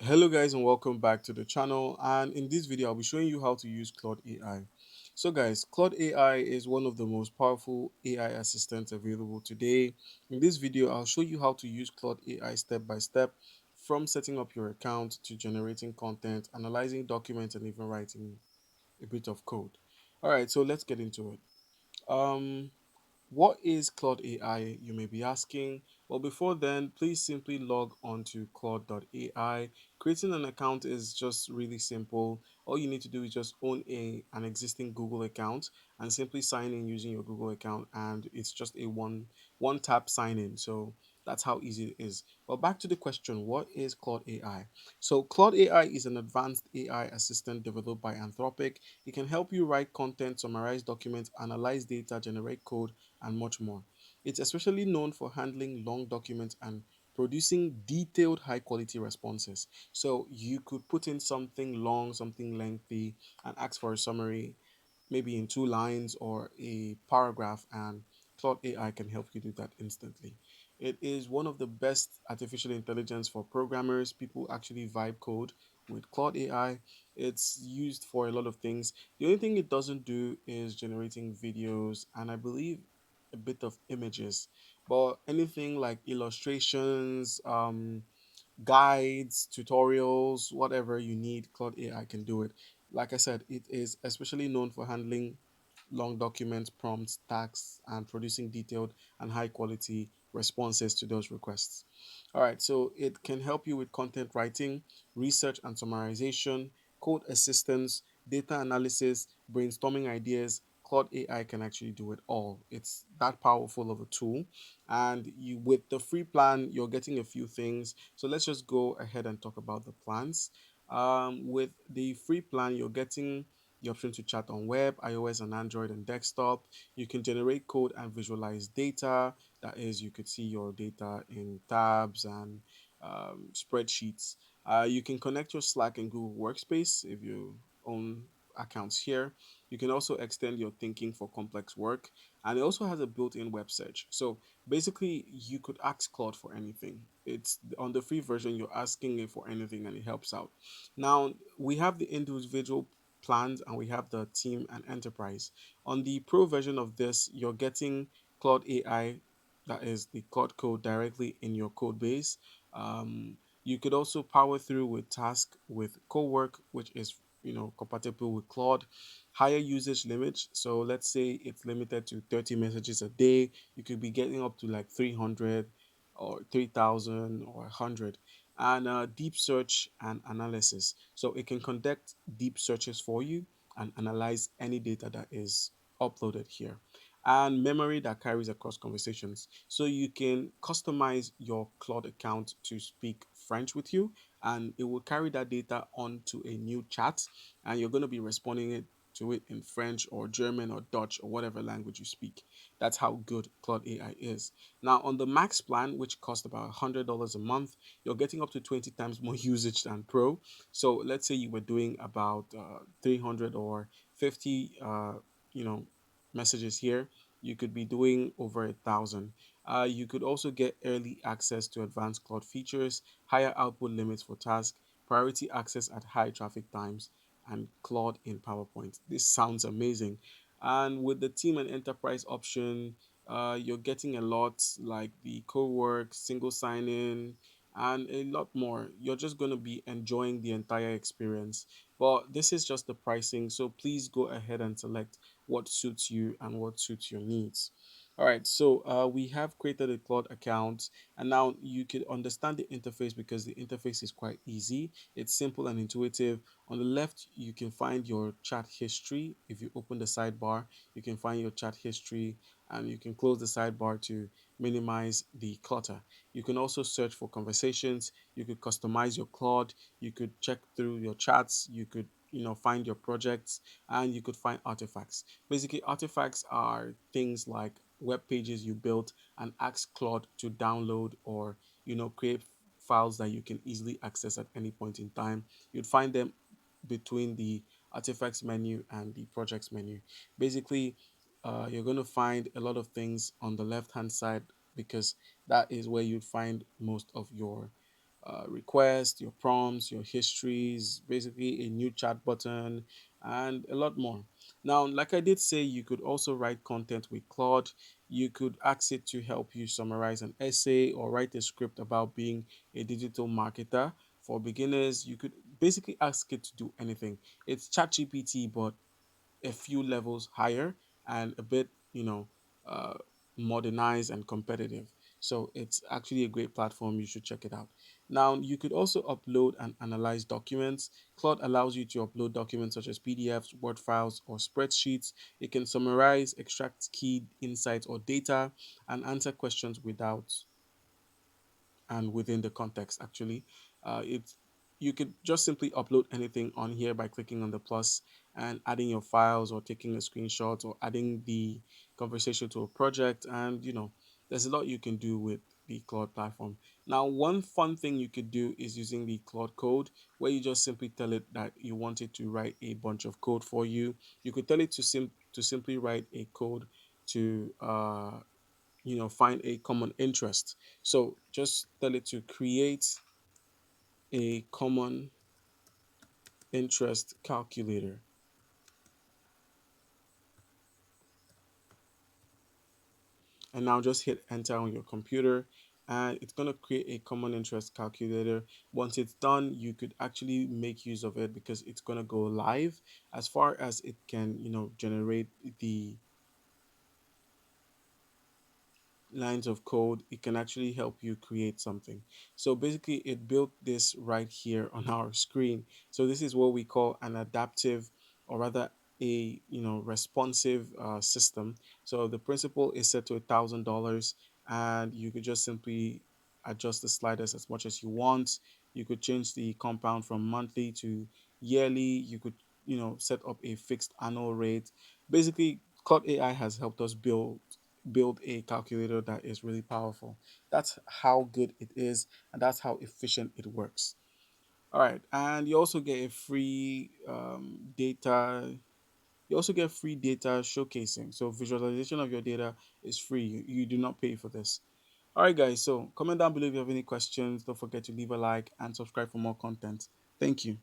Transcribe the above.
Hello guys and welcome back to the channel, and in this video I'll be showing you how to use Claude AI. So guys, Claude AI is one of the most powerful AI assistants available today. In this video I'll show you how to use Claude AI step by step, from setting up your account to generating content, analyzing documents, and even writing a bit of code. Alright, so let's get into it. Um what is Claude AI, you may be asking? Well, before then, please simply log on to Claude AI. Creating an account is just really simple. All you need to do is just own an existing Google account and simply sign in using your Google account, and it's just a one tap sign in. So that's how easy it is. But back to the question, what is Claude AI? So Claude AI is an advanced AI assistant developed by Anthropic. It can help you write content, summarize documents, analyze data, generate code, and much more. It's especially known for handling long documents and producing detailed, high quality responses. So you could put in something long, something lengthy, and ask for a summary, maybe in 2 lines or a paragraph, and Claude AI can help you do that instantly. It is one of the best artificial intelligence for programmers. People actually vibe code with Claude AI. It's used for a lot of things. The only thing it doesn't do is generating videos and I believe a bit of images. But anything like illustrations, guides, tutorials, whatever you need, Claude AI can do it. Like I said, it is especially known for handling long documents, prompts, tasks, and producing detailed and high quality responses to those requests. All right, so it can help you with content writing, research and summarization, code assistance, data analysis, brainstorming ideas. Claude AI can actually do it all. It's that powerful of a tool. And you, with the free plan, you're getting a few things. So let's just go ahead and talk about the plans. With the free plan, you're getting the option to chat on web, iOS and Android and desktop. You can generate code and visualize data. That is, you could see your data in tabs and spreadsheets. You can connect your Slack and Google Workspace if you own accounts here. You can also extend your thinking for complex work, and it also has a built-in web search. So basically, you could ask Claude for anything. It's on the free version, you're asking it for anything, and it helps out. Now we have the individual plans and we have the team and enterprise. On the pro version of this, you're getting Claude AI, that is the Claude code directly in your code base. You could also power through with task with Cowork, which is compatible with Claude. Higher usage limits. So let's say it's limited to 30 messages a day. You could be getting up to like 300 or 3,000 or 100. And deep search and analysis. So it can conduct deep searches for you and analyze any data that is uploaded here. And memory that carries across conversations. So you can customize your Claude account to speak French with you, and it will carry that data onto a new chat, and you're going to be responding to it in French or German or Dutch or whatever language you speak. That's how good Claude AI is. Now, on the max plan, which costs about $100 a month, you're getting up to 20 times more usage than Pro. So let's say you were doing about 300 or 50, messages here. You could be doing over 1,000. You could also get early access to advanced cloud features, higher output limits for tasks, priority access at high traffic times, and Claude in PowerPoint. This sounds amazing. And with the team and enterprise option, you're getting a lot like the co-work, single sign-in, and a lot more. You're just going to be enjoying the entire experience. But this is just the pricing, so please go ahead and select what suits you and what suits your needs. All right, so we have created a Claude account, and now you can understand the interface because the interface is quite easy. It's simple and intuitive. On the left, you can find your chat history. If you open the sidebar, you can find your chat history, and you can close the sidebar to minimize the clutter. You can also search for conversations. You could customize your Claude. You could check through your chats. You could find your projects, and you could find artifacts. Basically, artifacts are things like web pages you built and ask Claude to download or create files that you can easily access at any point in time. You'd find them between the artifacts menu and the projects menu. Basically, you're going to find a lot of things on the left hand side because that is where you'd find most of your requests, your prompts, your histories, basically a new chat button, and a lot more. Now, like I did say, you could also write content with Claude. You could ask it to help you summarize an essay or write a script about being a digital marketer. For beginners, you could basically ask it to do anything. It's ChatGPT, but a few levels higher and a bit, uh, modernized and competitive. So it's actually a great platform. You should check it out. Now, you could also upload and analyze documents. Claude allows you to upload documents such as PDFs, Word files, or spreadsheets. It can summarize, extract key insights or data, and answer questions without and within the context. Actually, it's you could just simply upload anything on here by clicking on the plus and adding your files or taking a screenshot or adding the conversation to a project. And there's a lot you can do with the Claude platform. Now, one fun thing you could do is using the Claude code, where you just simply tell it that you want it to write a bunch of code for you. You could tell it to simply write a code to find a common interest. So just tell it to create a common interest calculator, and now just hit enter on your computer, and it's going to create a common interest calculator. Once it's done, you could actually make use of it because it's going to go live. As far as it can generate the lines of code, it can actually help you create something. So basically, it built this right here on our screen. So this is what we call an adaptive, or rather a responsive system. So the principal is set to $1,000, and you could just simply adjust the sliders as much as you want. You could change the compound from monthly to yearly. You could set up a fixed annual rate. Basically, Cloud AI has helped us build a calculator that is really powerful. That's how good it is, and that's how efficient it works. All right, and you also get a free data. You also get free data showcasing. So visualization of your data is free. You do not pay for this. All right, guys. So comment down below if you have any questions. Don't forget to leave a like and subscribe for more content. Thank you.